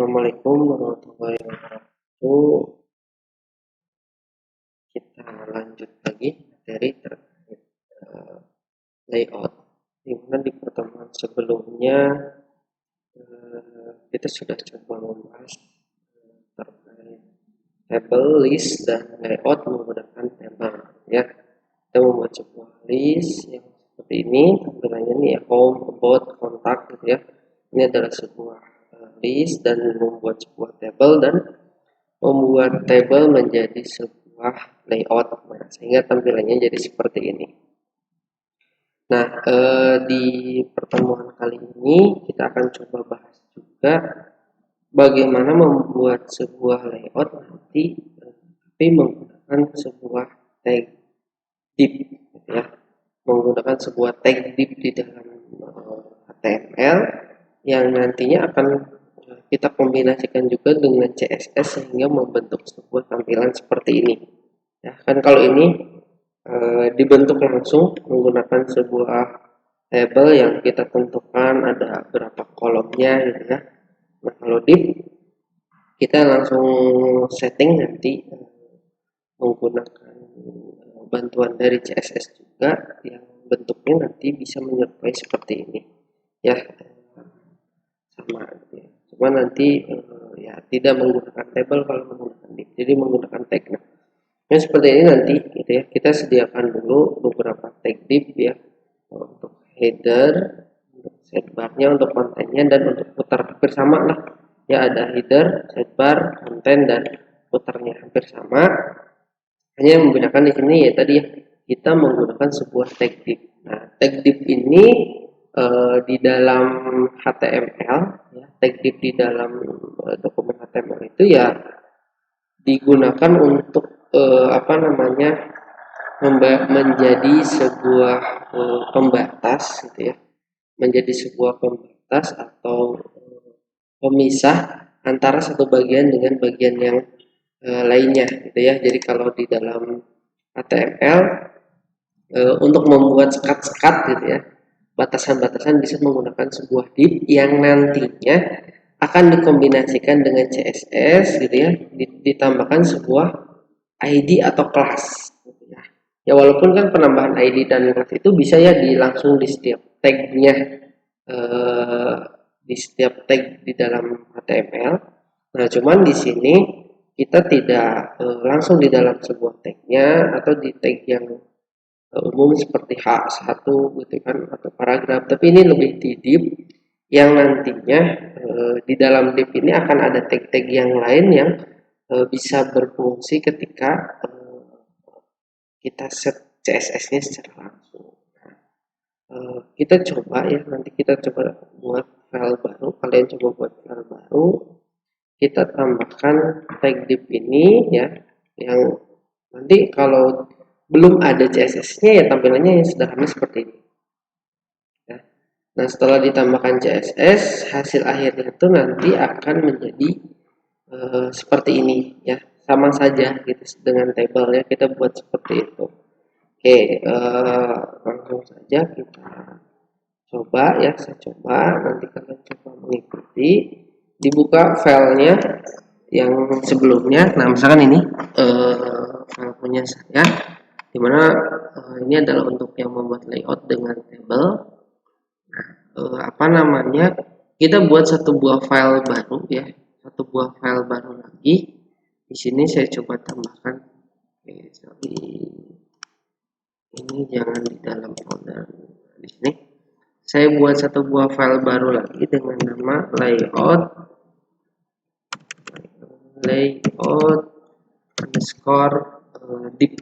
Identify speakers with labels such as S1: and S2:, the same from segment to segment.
S1: Assalamualaikum warahmatullahi wabarakatuh. Kita lanjut lagi materi terkait layout. Di mana di pertemuan sebelumnya kita sudah coba membahas terkait table, list, dan layout menggunakan table. Ya, kita membuat sebuah list yang seperti ini. Tampilannya ini home, about, contact, gitu ya. Ini adalah sebuah list dan membuat sebuah table dan membuat table menjadi sebuah layout, sehingga tampilannya jadi seperti ini. Nah, di pertemuan kali ini kita akan coba bahas juga bagaimana membuat sebuah layout nanti, tapi menggunakan sebuah tag div, gitu ya, menggunakan sebuah tag div di dalam HTML yang nantinya akan kita kombinasikan juga dengan CSS sehingga membentuk sebuah tampilan seperti ini. Ya, kan kalau ini dibentuk langsung menggunakan sebuah table yang kita tentukan ada berapa kolomnya, gitu ya. Nah, kalau div kita langsung setting nanti menggunakan bantuan dari CSS juga yang bentuknya nanti bisa menyerupai seperti ini. Ya, sama, gitu ya. Cuma nanti ya tidak menggunakan table kalau menggunakan div, jadi menggunakan tag. Nah, seperti ini nanti, gitu ya. Kita sediakan dulu beberapa tag div ya, untuk header, untuk sidebarnya, untuk kontennya, dan untuk footer hampir sama lah. Ya, ada header, sidebar, konten, dan footernya hampir sama. Hanya yang membedakan di sini ya tadi ya, kita menggunakan sebuah tag div. Nah, tag div ini di dalam HTML, ya, tag div di dalam dokumen HTML itu ya digunakan untuk menjadi sebuah pembatas, gitu ya, menjadi sebuah pembatas atau pemisah antara satu bagian dengan bagian yang lainnya, gitu ya. Jadi kalau di dalam HTML untuk membuat sekat-sekat, gitu ya, batasan-batasan bisa menggunakan sebuah div yang nantinya akan dikombinasikan dengan CSS, gitu ya, ditambahkan sebuah ID atau kelas, gitu ya. Ya, walaupun kan penambahan ID dan kelas itu bisa ya langsung di setiap tagnya, di setiap tag di dalam HTML. Nah, cuman di sini kita tidak langsung di dalam sebuah tagnya atau di tag yang umum seperti H1, gitu kan, atau paragraf, tapi ini lebih di div yang nantinya di dalam div ini akan ada tag-tag yang lain yang bisa berfungsi ketika kita set CSS-nya secara langsung. Kita coba ya, nanti kita coba buat file baru, kalian coba buat file baru, kita tambahkan tag div ini ya, yang nanti kalau belum ada CSS-nya ya tampilannya yang sederhana seperti ini. Ya. Nah, setelah ditambahkan CSS, hasil akhirnya itu nanti akan menjadi seperti ini ya, sama saja gitu dengan table ya, kita buat seperti itu. Oke, langsung saja kita coba ya, saya coba, nanti kalian coba mengikuti, dibuka filenya yang sebelumnya. Nah, misalkan ini file punya saya, dimana ini adalah untuk yang membuat layout dengan table. Nah, kita buat satu buah file baru ya, satu buah file baru lagi. Di sini saya coba tambahkan, ini jangan di dalam folder. Di sini saya buat satu buah file baru lagi dengan nama layout underscore div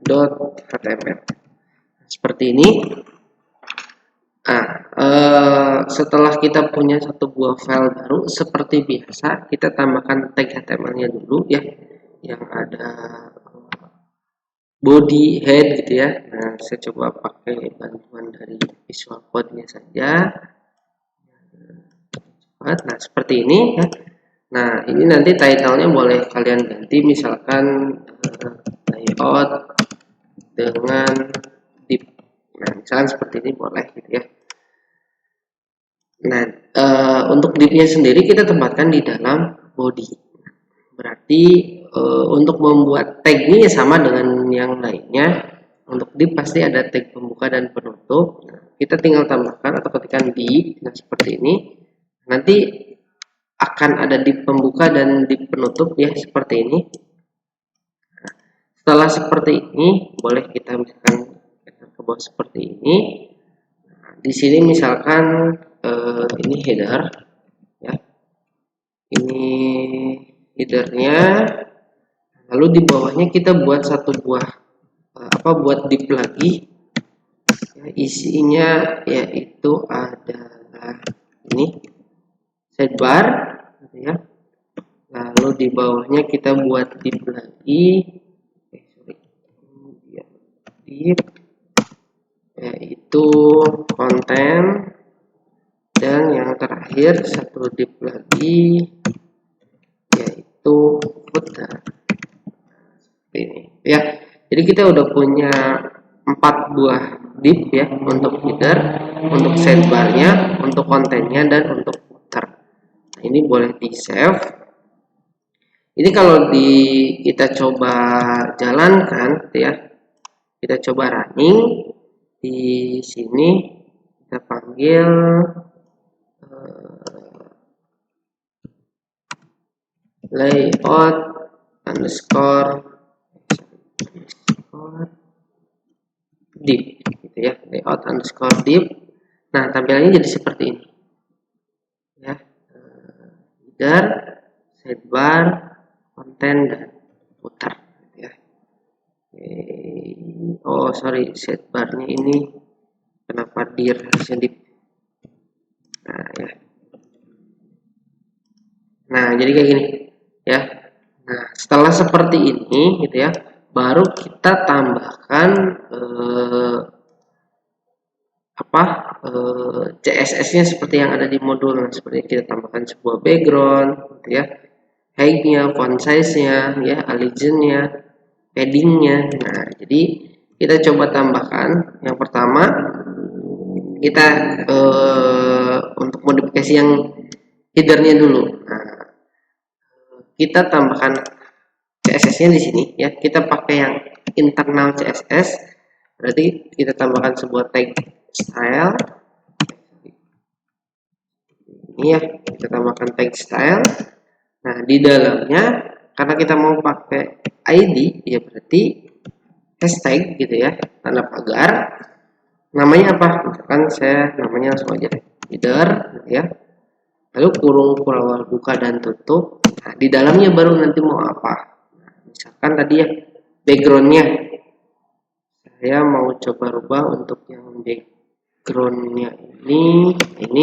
S1: .html seperti ini. Nah, setelah kita punya satu buah file baru, seperti biasa kita tambahkan tag HTML-nya dulu ya, yang ada body, head, gitu ya. Nah, saya coba pakai bantuan dari Visual Code-nya saja. Nah, seperti ini ya. Nah, ini nanti title-nya boleh kalian ganti, misalkan layout dengan div. Nah, misalkan seperti ini boleh, gitu ya. Nah, untuk div-nya sendiri kita tempatkan di dalam body. Berarti untuk membuat tag-nya sama dengan yang lainnya. Untuk div pasti ada tag pembuka dan penutup. Nah, kita tinggal tambahkan atau ketikkan div. Nah, seperti ini. Nanti akan ada div pembuka dan div penutup ya, seperti ini. Nah, setelah seperti ini, boleh kita misalkan ke bawah seperti ini. Nah, di sini misalkan ini header ya. Ini headernya. Lalu di bawahnya kita buat satu buah buat div lagi. Ya, isinya yaitu adalah ini sidebar gitu ya. Lalu di bawahnya kita buat div lagi. Div yaitu konten, dan yang terakhir satu div lagi yaitu footer. Ini ya, jadi kita udah punya 4 buah div ya, untuk header, untuk sidebarnya, untuk kontennya, dan untuk footer. Nah, ini boleh di save. Ini kalau kita coba jalankan ya, kita coba running di sini, kita panggil layout underscore div gitu ya, layout underscore div. Nah, tampilannya jadi seperti ini ya, header, sidebar, konten, dan footer gitu ya. Oh sorry, sidebarnya ini kenapa dir div. Nah ya, nah jadi kayak gini ya. Nah, setelah seperti ini gitu ya, baru kita tambahkan CSS-nya seperti yang ada di modul. Nah, seperti kita tambahkan sebuah background gitu ya, height-nya, font size-nya ya, allegiance-nya, padding-nya. Nah, jadi kita coba tambahkan. Yang pertama kita untuk modifikasi yang header-nya dulu. Nah, kita tambahkan CSS-nya di sini ya. Kita pakai yang internal CSS. Berarti kita tambahkan sebuah tag style. Ini ya, kita tambahkan tag style. Nah, di dalamnya karena kita mau pakai ID, ya berarti hashtag gitu ya, tanda pagar. Namanya apa? Misalkan saya namanya langsung aja header gitu ya. Lalu kurung awal buka dan tutup. Nah, di dalamnya baru nanti mau apa? Nah, misalkan tadi ya backgroundnya, saya mau coba rubah untuk yang backgroundnya ini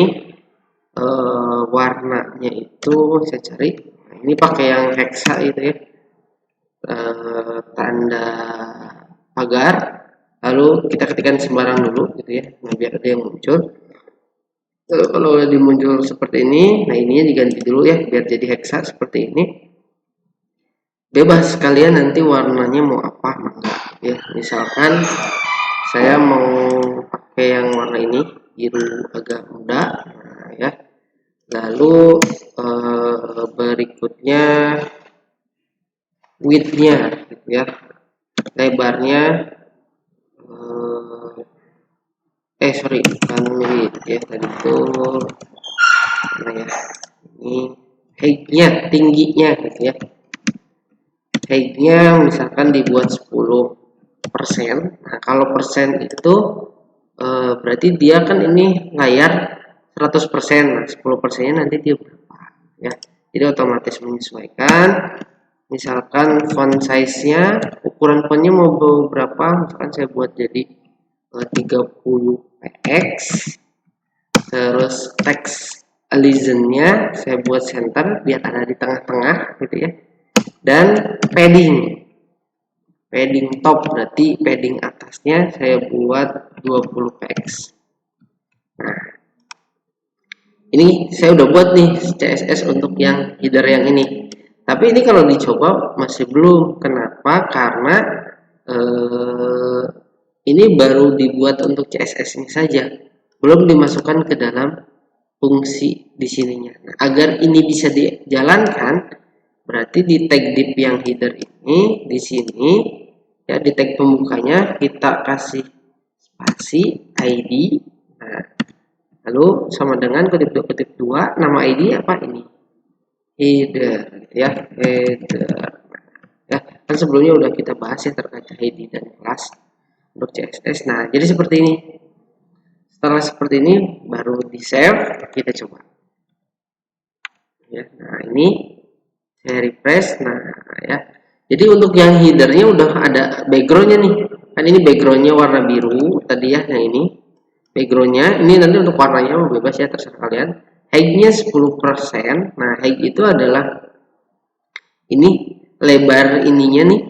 S1: warnanya itu saya cari. Nah, ini pakai yang hexa itu ya, tanda pagar. Lalu kita ketikkan sembarang dulu gitu ya, nah, biar ada yang muncul. Kalau udah muncul seperti ini, nah ininya diganti dulu ya, biar jadi hexa seperti ini. Bebas kalian nanti warnanya mau apa ya. Misalkan saya mau pakai yang warna ini, biru agak muda, nah, ya. Lalu berikutnya width-nya gitu ya, lebarnya sorry, bukan width ya, tadi itu nah ya, ini height-nya, tingginya gitu ya. Height-nya misalkan dibuat 10%. Nah, kalau persen itu berarti dia kan ini layar 100%. Nah, 10%-nya nanti dia berapa ya. Jadi otomatis menyesuaikan. Misalkan font size-nya, ukuran fontnya mau berapa, misalkan saya buat jadi 30px. Terus text alignment-nya saya buat center biar ada di tengah-tengah gitu ya. Dan padding top, berarti padding atasnya saya buat 20px. Nah, ini saya udah buat nih CSS untuk yang header yang ini. Tapi ini kalau dicoba masih belum. Kenapa? Karena ini baru dibuat untuk CSS ini saja, belum dimasukkan ke dalam fungsi di sininya. Nah, agar ini bisa dijalankan, berarti di tag div yang header ini di sini ya, di tag pembukanya kita kasih spasi ID. Nah, lalu sama dengan kutip 2 nama ID apa ini? Header ya, header. Ya, kan sebelumnya udah kita bahas ya terkait ID dan kelas untuk CSS. Nah, jadi seperti ini. Setelah seperti ini baru di save, kita coba. Ya, nah ini saya refresh. Nah, ya. Jadi untuk yang headernya udah ada backgroundnya nih. Kan ini backgroundnya warna biru tadi ya. Nah ini backgroundnya. Ini nanti untuk warnanya bebas ya, terserah kalian. Height-nya 10%. Nah, height itu adalah ini lebar ininya nih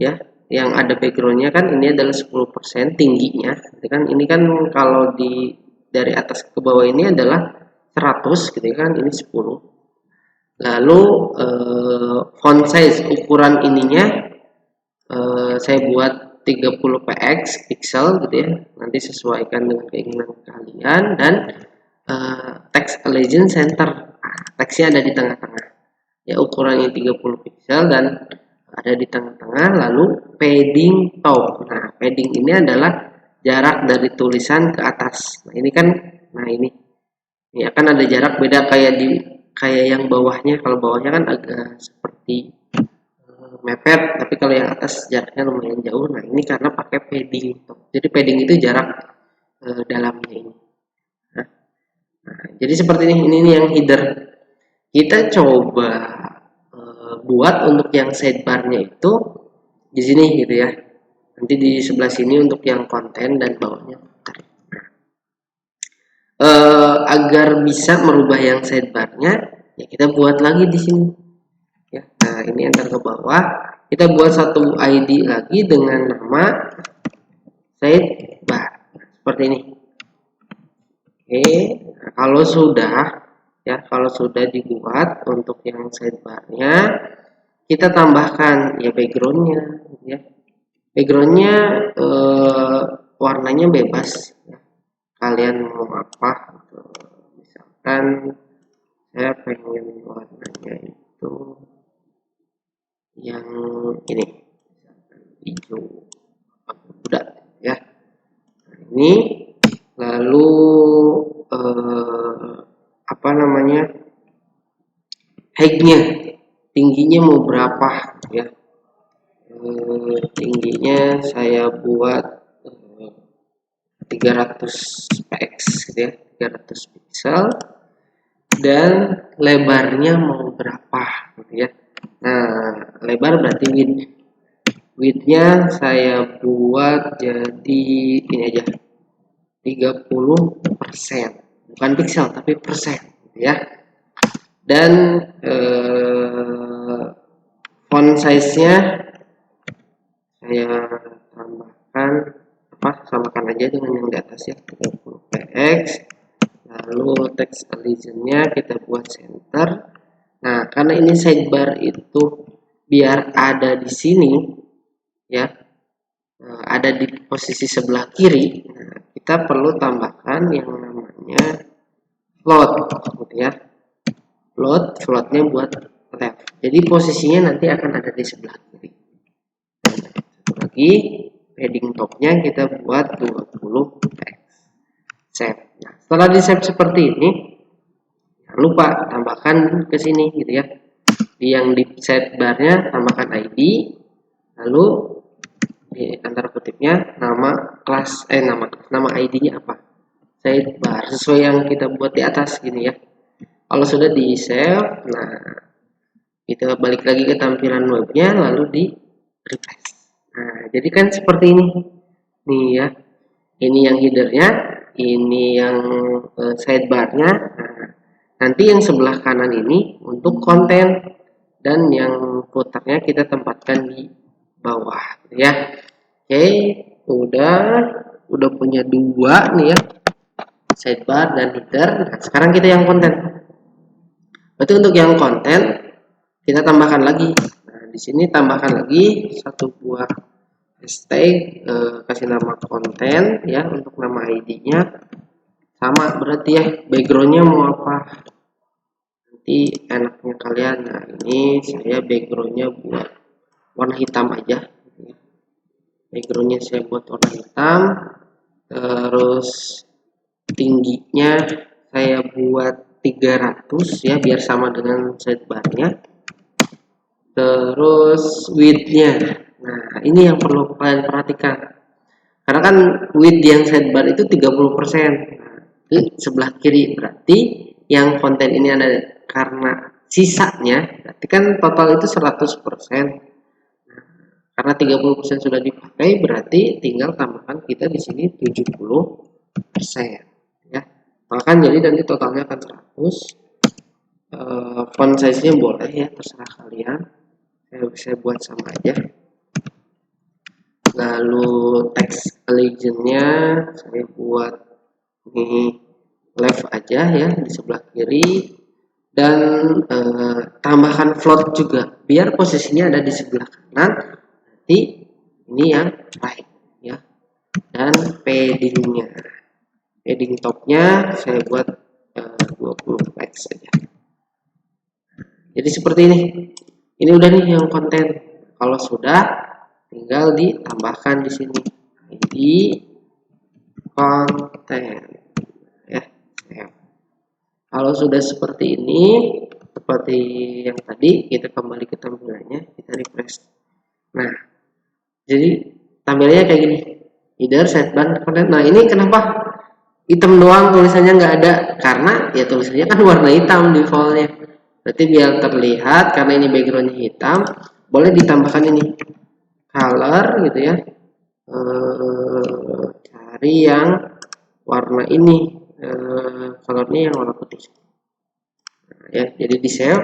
S1: ya, yang ada backgroundnya kan ini adalah 10% tingginya. Jadi kan ini kan kalau di dari atas ke bawah ini adalah 100 gitu kan, ini 10. Lalu font size ukuran ininya saya buat 30 px pixel gitu ya. Nanti sesuaikan dengan keinginan kalian. Dan text legend center. Nah, teksnya ada di tengah-tengah. Ya, ukurannya 30 pixel dan ada di tengah-tengah. Lalu padding top. Nah, padding ini adalah jarak dari tulisan ke atas. Nah, ini kan, nah ini akan ada jarak beda kayak yang bawahnya. Kalau bawahnya kan agak seperti mepet, tapi kalau yang atas jaraknya lumayan jauh. Nah, ini karena pakai padding top. Jadi padding itu jarak dalamnya ini. Nah, jadi seperti ini yang header. Kita coba buat untuk yang sidebarnya itu di sini gitu ya. Nanti di sebelah sini untuk yang konten dan bawahnya. Agar bisa merubah yang sidebarnya, ya kita buat lagi di sini. Ya, nah ini enter ke bawah. Kita buat satu ID lagi dengan nama sidebar. Seperti ini. Oke, nah, kalau sudah dibuat untuk yang sidebarnya, kita tambahkan ya backgroundnya ya. Backgroundnya warnanya bebas ya. Kalian mau apa, misalkan saya pengen warnanya itu yang ini, hijau udah ya. Nah, ini lalu apa namanya, height-nya, tingginya mau berapa ya. Tingginya saya buat 300 px gitu ya, 300 pixel. Dan lebarnya mau berapa gitu ya. Nah, lebar berarti width-nya saya buat jadi ini aja, 30%. Bukan pixel tapi persen gitu ya. Dan font size-nya saya tambahkan samakan aja dengan yang di atas ya, 30 px. Lalu text legend-nya kita buat center. Nah, karena ini sidebar itu biar ada di sini ya, ada di posisi sebelah kiri. Nah, kita perlu tambahkan yang namanya float gitu ya. Floatnya buat left. Jadi posisinya nanti akan ada di sebelah kiri. Satu lagi, padding topnya kita buat 20 px. Save. Nah, setelah di save seperti ini, jangan lupa tambahkan ke sini gitu ya. Yang di sidebarnya tambahkan ID, lalu di antara kutipnya nama kelas nama ID-nya apa, sidebar sesuai yang kita buat di atas gini ya. Kalau sudah di save, nah kita balik lagi ke tampilan webnya lalu di refresh. Nah, jadi kan seperti ini nih ya. Ini yang headernya, ini yang sidebarnya. Nah, nanti yang sebelah kanan ini untuk konten dan yang footernya kita tempatkan di bawah ya. Oke, udah punya dua nih ya, sidebar dan header. Nah, sekarang kita yang konten. Berarti untuk yang konten kita tambahkan lagi. Nah, di sini tambahkan lagi satu buah hashtag, kasih nama konten ya, untuk nama ID-nya sama berarti ya, backgroundnya mau apa nanti enaknya kalian. Nah ini saya backgroundnya buat warna hitam aja, backgroundnya saya buat warna hitam, terus tingginya saya buat 300 ya, biar sama dengan sidebarnya. Terus widthnya, nah ini yang perlu kalian perhatikan, karena kan width yang sidebar itu 30%. Nah, di sebelah kiri berarti yang konten ini ada, karena sisanya berarti kan total itu 100%. Karena 30% sudah dipakai, berarti tinggal tambahkan kita di sini 70%. Ya. Maka jadi nanti totalnya akan 100. Font size-nya boleh ya, terserah kalian. Saya buat sama aja. Lalu text legend-nya saya buat ini left aja ya, di sebelah kiri. Dan tambahkan float juga, biar posisinya ada di sebelah kanan. Nanti ini yang right ya. Dan paddingnya, padding topnya saya buat 20 px saja. Jadi seperti ini udah nih yang konten. Kalau sudah, tinggal ditambahkan di sini ID konten ya. Kalau sudah seperti ini, seperti yang tadi, kita kembali ke tampilannya, kita refresh. Nah, jadi tampilannya kayak gini, either sidebar konten. Nah ini kenapa hitam doang tulisannya nggak ada, karena ya tulisannya kan warna hitam defaultnya. Berarti biar terlihat, karena ini backgroundnya hitam, boleh ditambahkan ini color gitu ya. Cari yang warna ini, colornya yang warna putih. Nah, ya, jadi di save,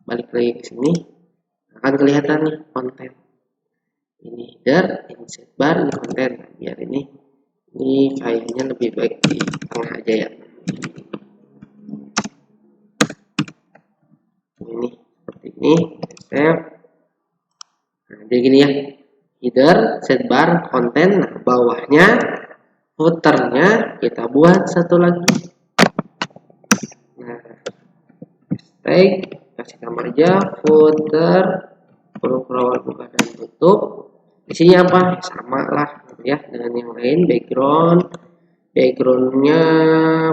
S1: balik lagi ke sini, akan kelihatan nih konten. Ini header, ini sidebar, ini konten. Biar ini filenya lebih baik di tengah aja ya. Ini seperti ini, save. Nah, jadi gini ya, header, sidebar, konten. Nah, bawahnya, footernya kita buat satu lagi. Nah, tag, kasih nama aja footer, huruf awal buka dan tutup. Isinya apa? Sama lah ya dengan yang lain. Backgroundnya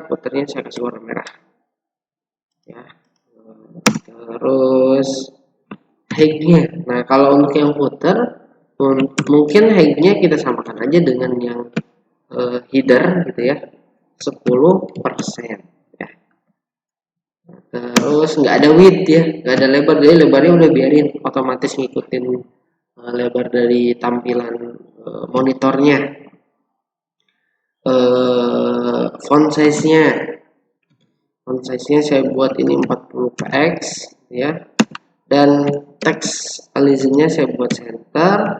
S1: footernya saya kasih warna merah ya. Terus height-nya, nah kalau untuk yang footer mungkin height-nya kita samakan aja dengan yang header gitu ya, 10% ya. Terus nggak ada width ya, nggak ada lebar, jadi lebarnya udah biarin otomatis ngikutin lebar dari tampilan monitornya. Font size-nya saya buat ini 40px ya, dan text alignment-nya saya buat center,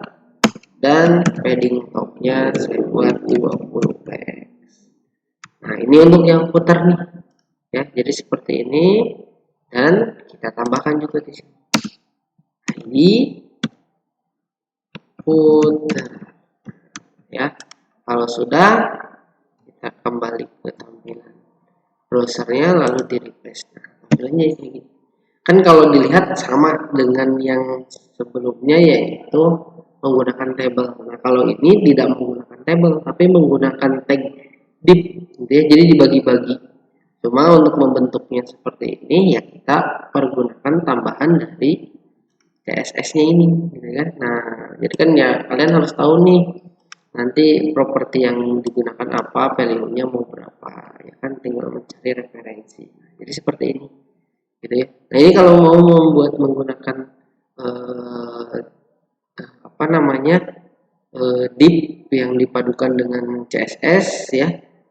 S1: dan padding topnya saya buat 20px. Nah ini untuk yang footer nih ya, jadi seperti ini, dan kita tambahkan juga di sini ID footer ya. Kalau sudah, kita kembali ke tampilan browsernya, lalu di refresh. Nah, tampilannya kayak gini. Kan kalau dilihat sama dengan yang sebelumnya, yaitu menggunakan table. Nah kalau ini tidak menggunakan table, tapi menggunakan tag div gitu ya, jadi dibagi-bagi. Cuma untuk membentuknya seperti ini ya, kita pergunakan tambahan dari CSS-nya ini gitu kan. Nah jadi kan ya kalian harus tahu nih nanti properti yang digunakan apa, value-nya mau berapa ya kan, tinggal mencari referensi. Jadi seperti ini gitu ya. Nah ini kalau mau membuat menggunakan apa namanya div yang dipadukan dengan CSS ya,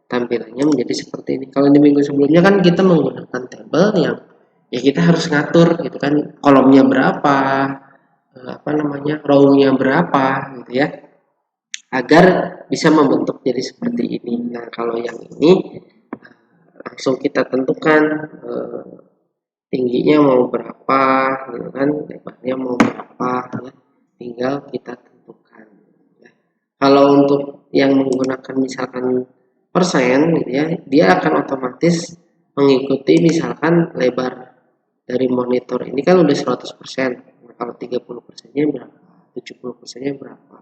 S1: tampilannya menjadi seperti ini. Kalau di minggu sebelumnya kan kita menggunakan table yang ya kita harus ngatur gitu kan, kolomnya berapa, apa namanya, row-nya berapa gitu ya, agar bisa membentuk jadi seperti ini. Nah kalau yang ini langsung kita tentukan tingginya mau berapa gitu kan, lebarnya mau berapa ya, tinggal kita tentukan ya. Kalau untuk yang menggunakan misalkan gitu ya, dia akan otomatis mengikuti misalkan lebar dari monitor ini kan udah 100%. Nah, kalau 30%-nya berapa? 70%-nya berapa?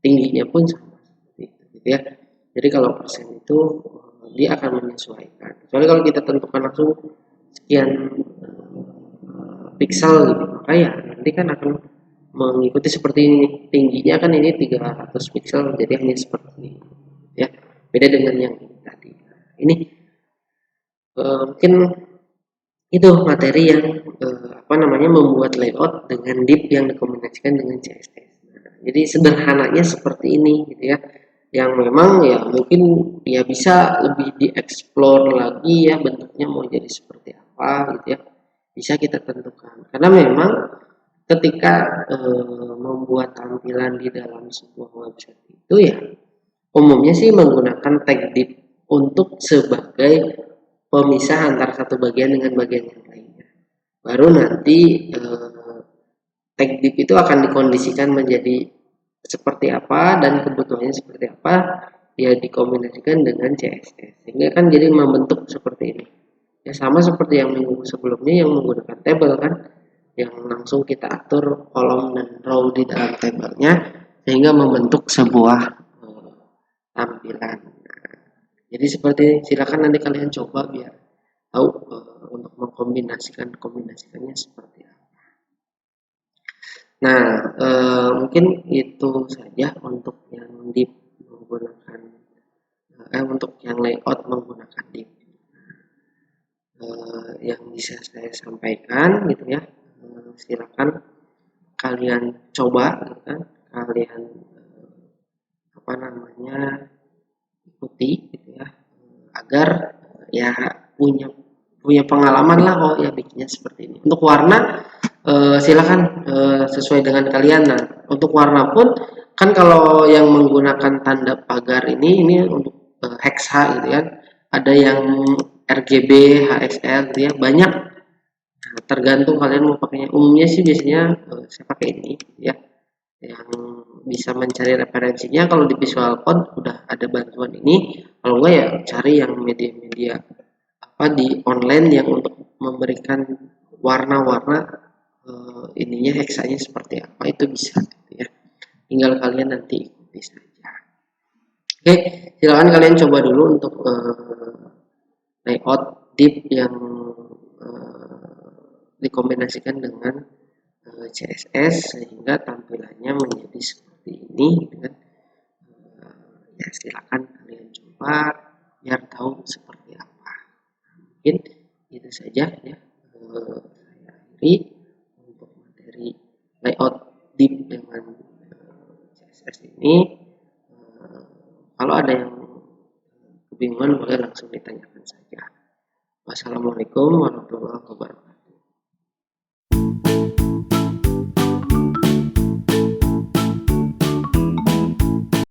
S1: Tingginya pun sama seperti itu gitu ya. Jadi kalau persen itu dia akan menyesuaikan. Soalnya kalau kita tentukan langsung sekian pixel gitu, maka ya nanti kan akan mengikuti seperti ini. Tingginya kan ini 300 pixel, jadi hanya seperti ini. Ya, beda dengan yang tadi. Ini mungkin itu materi yang membuat layout dengan div yang dikombinasikan dengan CSS. Nah, jadi sederhananya seperti ini gitu ya. Yang memang ya mungkin ya bisa lebih dieksplor lagi ya bentuknya mau jadi seperti apa gitu ya. Bisa kita tentukan. Karena memang ketika membuat tampilan di dalam sebuah website itu ya umumnya sih menggunakan tag div untuk sebagai pemisah antara satu bagian dengan bagian yang lainnya. Baru nanti tag div itu akan dikondisikan menjadi seperti apa dan kebutuhannya seperti apa, ya dikombinasikan dengan CSS. Sehingga kan jadi membentuk seperti ini. Ya sama seperti yang minggu sebelumnya yang menggunakan table kan, yang langsung kita atur kolom dan row di dalam tabelnya sehingga membentuk sebuah tampilan. Jadi seperti silakan nanti kalian coba biar tahu untuk kombinasikannya seperti apa. Nah, mungkin itu saja untuk yang div menggunakan untuk yang layout menggunakan div yang bisa saya sampaikan gitu ya. Silakan kalian coba gitu kan, kalian ikuti gitu ya, agar ya punya punya pengalaman lah oh ya bikinnya seperti ini. Untuk warna silakan sesuai dengan kalian. Nah, untuk warna pun kan kalau yang menggunakan tanda pagar ini untuk hexa gitu kan. Ada yang RGB, HSL gitu ya, banyak. Nah, tergantung kalian mau pakainya. Umumnya sih biasanya saya pakai ini ya. Yang bisa mencari referensinya kalau di Visual Code udah ada bantuan ini. Kalau enggak ya cari yang media-media di online yang untuk memberikan warna-warna ininya heksanya seperti apa itu bisa gitu ya. Tinggal kalian nanti ikuti saja. Oke, silakan kalian coba dulu untuk layout div yang dikombinasikan dengan CSS sehingga tampilannya menjadi seperti ini dengan ya silakan kalian coba biar tahu seperti apa. Mungkin itu saja ya saya akhiri untuk materi layout div dengan CSS ini. Kalau ada yang kebingungan boleh langsung ditanyakan saja. Wassalamualaikum warahmatullahi wabarakatuh.